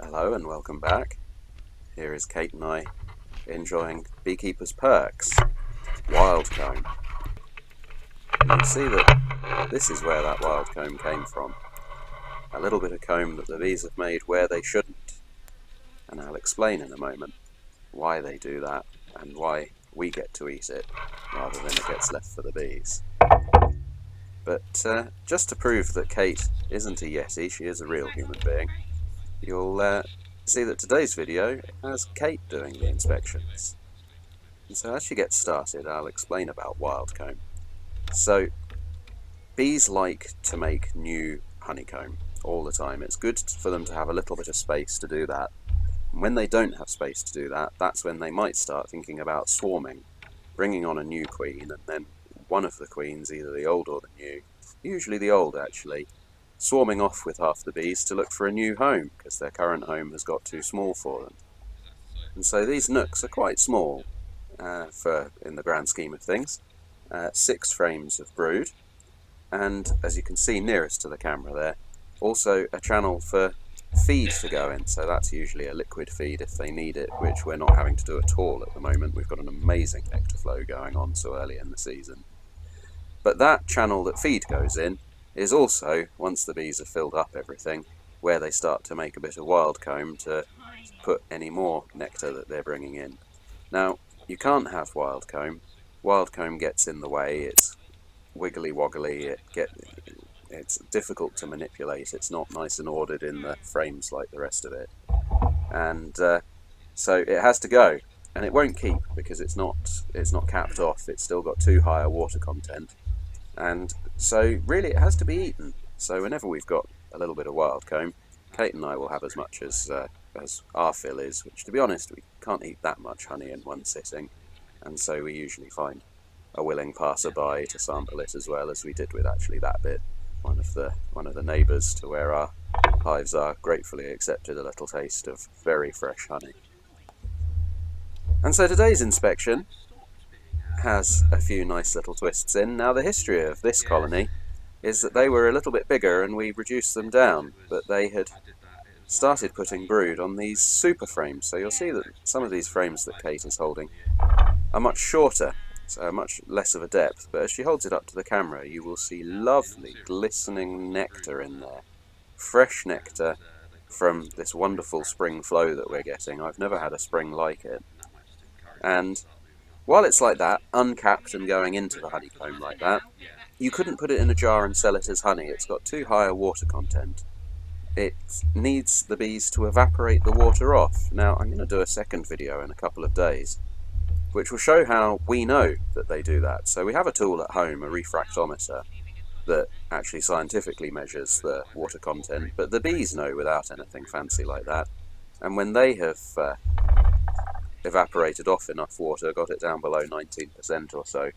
Hello and welcome back. Here is Kate and I enjoying Beekeeper's Perks, wild comb. And you'll see that this is where that wild comb came from. A little bit of comb that the bees have made where they shouldn't. And I'll explain in a moment why they do that and why we get to eat it rather than it gets left for the bees. But just to prove that Kate isn't a yeti, she is a real human being, you'll see that today's video has Kate doing the inspections. And so as she gets started, I'll explain about wild comb. So bees like to make new honeycomb all the time. It's good for them to have a little bit of space to do that. And when they don't have space to do that, that's when they might start thinking about swarming, bringing on a new queen, and then one of the queens, either the old or the new, usually the old actually, swarming off with half the bees to look for a new home because their current home has got too small for them. And so these nooks are quite small in the grand scheme of things. 6 frames of brood, and as you can see nearest to the camera there, also a channel for feed to go in. So that's usually a liquid feed if they need it, which we're not having to do at all at the moment. We've got an amazing nectar flow going on so early in the season. But that channel that feed goes in is also, once the bees have filled up everything, where they start to make a bit of wild comb to put any more nectar that they're bringing in. Now, you can't have wild comb. Wild comb gets in the way, it's wiggly woggly, it's difficult to manipulate, it's not nice and ordered in the frames like the rest of it. And so it has to go, and it won't keep because it's not capped off, it's still got too high a water content. And so really it has to be eaten. So whenever we've got a little bit of wild comb, Kate and I will have as much as our fill is, which to be honest we can't eat that much honey in one sitting, and so we usually find a willing passerby to sample it, as well as we did with actually that bit. One of the neighbours to where our hives are gratefully accepted a little taste of very fresh honey. And so today's inspection has a few nice little twists in. Now the history of this colony is that they were a little bit bigger and we reduced them down, but they had started putting brood on these super frames. So you'll see that some of these frames that Kate is holding are much shorter, so much less of a depth, but as she holds it up to the camera you will see lovely glistening nectar in there. Fresh nectar from this wonderful spring flow that we're getting. I've never had a spring like it. And while it's like that, uncapped and going into the honeycomb like that, you couldn't put it in a jar and sell it as honey. It's got too high a water content. It needs the bees to evaporate the water off. Now, I'm going to do a second video in a couple of days, which will show how we know that they do that. So we have a tool at home, a refractometer, that actually scientifically measures the water content, but the bees know without anything fancy like that. And when they have evaporated off enough water, got it down below 19% or so,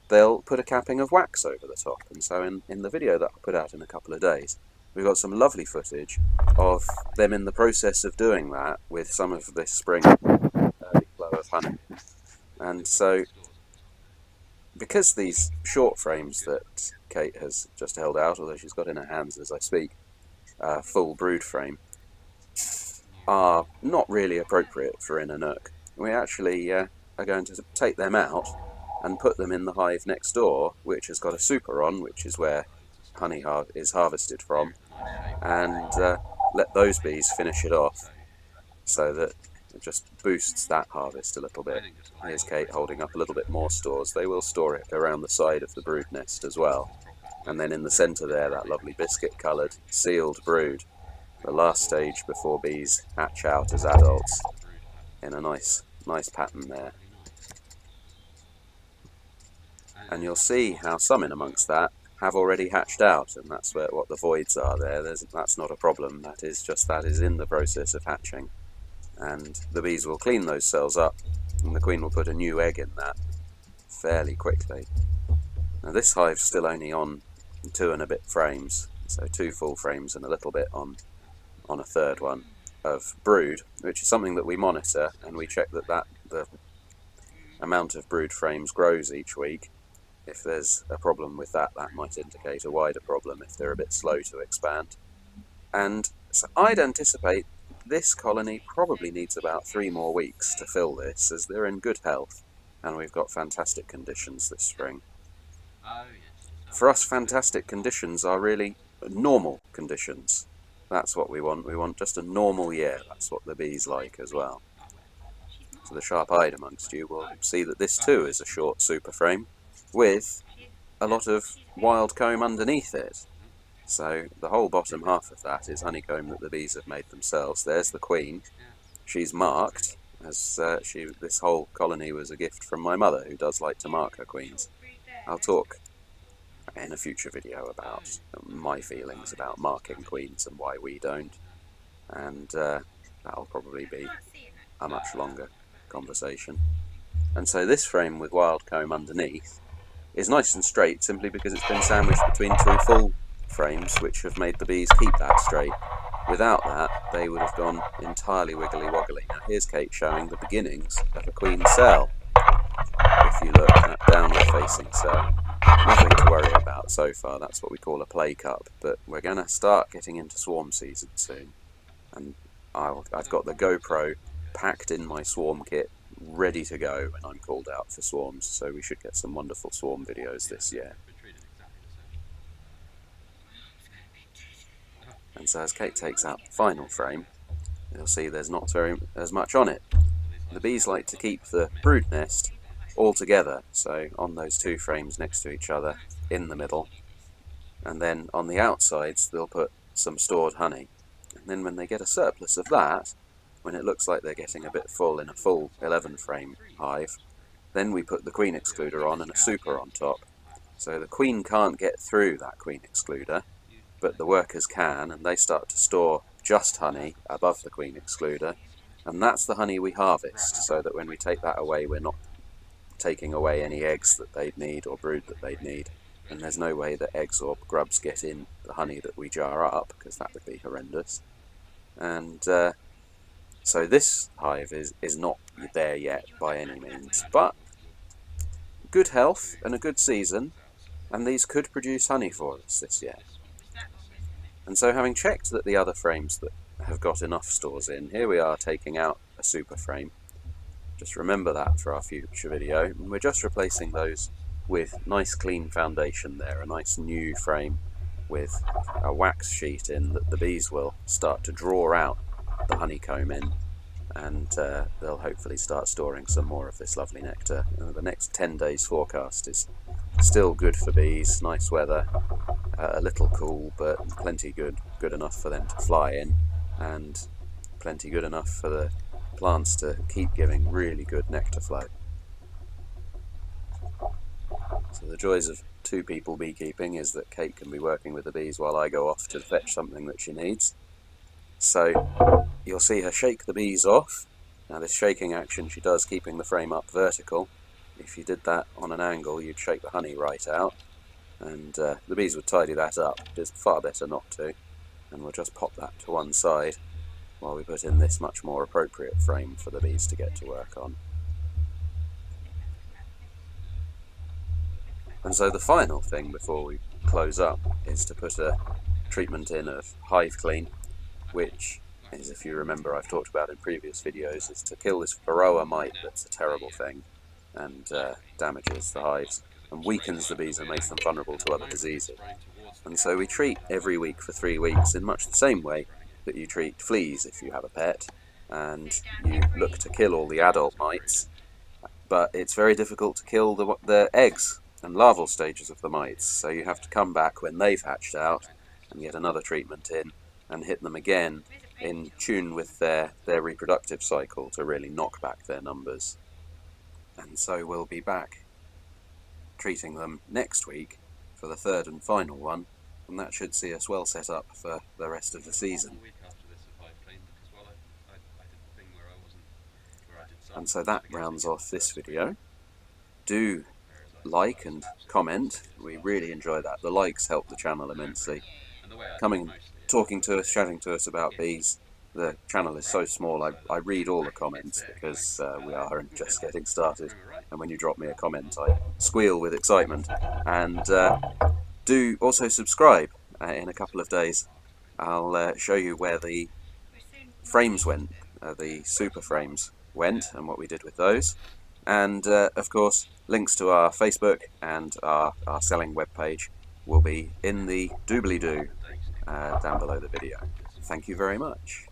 they'll put a capping of wax over the top. And so in the video that I'll put out in a couple of days, we've got some lovely footage of them in the process of doing that with some of this spring early flow of honey. And so, because these short frames that Kate has just held out, although she's got in her hands as I speak, full brood frame, are not really appropriate for in a nook, we actually are going to take them out and put them in the hive next door, which has got a super on, which is where honey is harvested from, and let those bees finish it off, so that it just boosts that harvest a little bit. Here's Kate holding up a little bit more stores. They will store it around the side of the brood nest as well. And then in the centre there, that lovely biscuit coloured sealed brood, the last stage before bees hatch out as adults, in a nice pattern there. And you'll see how some in amongst that have already hatched out, and that's what the voids are there. That's not a problem, that is in the process of hatching. And the bees will clean those cells up, and the queen will put a new egg in that fairly quickly. Now this hive's still only on 2 and a bit frames, so 2 full frames and a little bit on a third one of brood, which is something that we monitor, and we check that the amount of brood frames grows each week. If there's a problem with that, that might indicate a wider problem if they're a bit slow to expand. And so I'd anticipate this colony probably needs about 3 more weeks to fill this, as they're in good health and we've got fantastic conditions this spring. For us, fantastic conditions are really normal conditions. That's what we want. We want just a normal year. That's what the bees like as well. So the sharp-eyed amongst you will see that this too is a short super frame with a lot of wild comb underneath it. So the whole bottom half of that is honeycomb that the bees have made themselves. There's the queen. She's marked, as this whole colony was a gift from my mother, who does like to mark her queens. I'll talk in a future video about my feelings about marking queens and why we don't, and that'll probably be a much longer conversation. And so this frame with wild comb underneath is nice and straight simply because it's been sandwiched between 2 full frames which have made the bees keep that straight. Without that, they would have gone entirely wiggly woggly. Now here's Kate showing the beginnings of a queen cell. If you look at that downward facing cell, nothing to worry about so far. That's what we call a play cup, but we're going to start getting into swarm season soon, and I've got the GoPro packed in my swarm kit ready to go when I'm called out for swarms, so we should get some wonderful swarm videos this year. And so as Kate takes out the final frame, you'll see there's not as much on it. The bees like to keep the brood nest all together, so on those 2 frames next to each other in the middle, and then on the outsides they'll put some stored honey. And then when they get a surplus of that, when it looks like they're getting a bit full in a full 11 frame hive, then we put the queen excluder on and a super on top. So the queen can't get through that queen excluder, but the workers can, and they start to store just honey above the queen excluder, and that's the honey we harvest, so that when we take that away we're not taking away any eggs that they'd need or brood that they'd need, and there's no way that eggs or grubs get in the honey that we jar up, because that would be horrendous. And so this hive is not there yet by any means, but good health and a good season, and these could produce honey for us this year. And so having checked that the other frames that have got enough stores in, here we are taking out a super frame. Just remember that for our future video. And we're just replacing those with nice clean foundation there, a nice new frame with a wax sheet in that the bees will start to draw out the honeycomb in, and they'll hopefully start storing some more of this lovely nectar. The next 10 days forecast is still good for bees, nice weather, a little cool, but plenty good enough for them to fly in, and plenty good enough for the plants to keep giving really good nectar flow. So the joys of 2 people beekeeping is that Kate can be working with the bees while I go off to fetch something that she needs. So you'll see her shake the bees off. Now this shaking action she does keeping the frame up vertical. If you did that on an angle you'd shake the honey right out, and the bees would tidy that up. It's far better not to, and we'll just pop that to one side while we put in this much more appropriate frame for the bees to get to work on. And so the final thing before we close up is to put a treatment in of hive clean, which is, if you remember I've talked about in previous videos, is to kill this varroa mite that's a terrible thing and damages the hives and weakens the bees and makes them vulnerable to other diseases. And so we treat every week for 3 weeks in much the same way that you treat fleas if you have a pet, and you look to kill all the adult mites, but it's very difficult to kill the eggs and larval stages of the mites, so you have to come back when they've hatched out and get another treatment in and hit them again in tune with their reproductive cycle to really knock back their numbers. And so we'll be back treating them next week for the 3rd and final one, and that should see us well set up for the rest of the season. And so that rounds off this video. Do like and comment, we really enjoy that. The likes help the channel immensely. Coming and talking to us, chatting to us about bees. The channel is so small, I read all the comments because we are just getting started, and when you drop me a comment I squeal with excitement. And do also subscribe. In a couple of days I'll show you where the frames went, the super frames went, and what we did with those. And of course, links to our Facebook and our selling webpage will be in the doobly-doo down below the video. Thank you very much.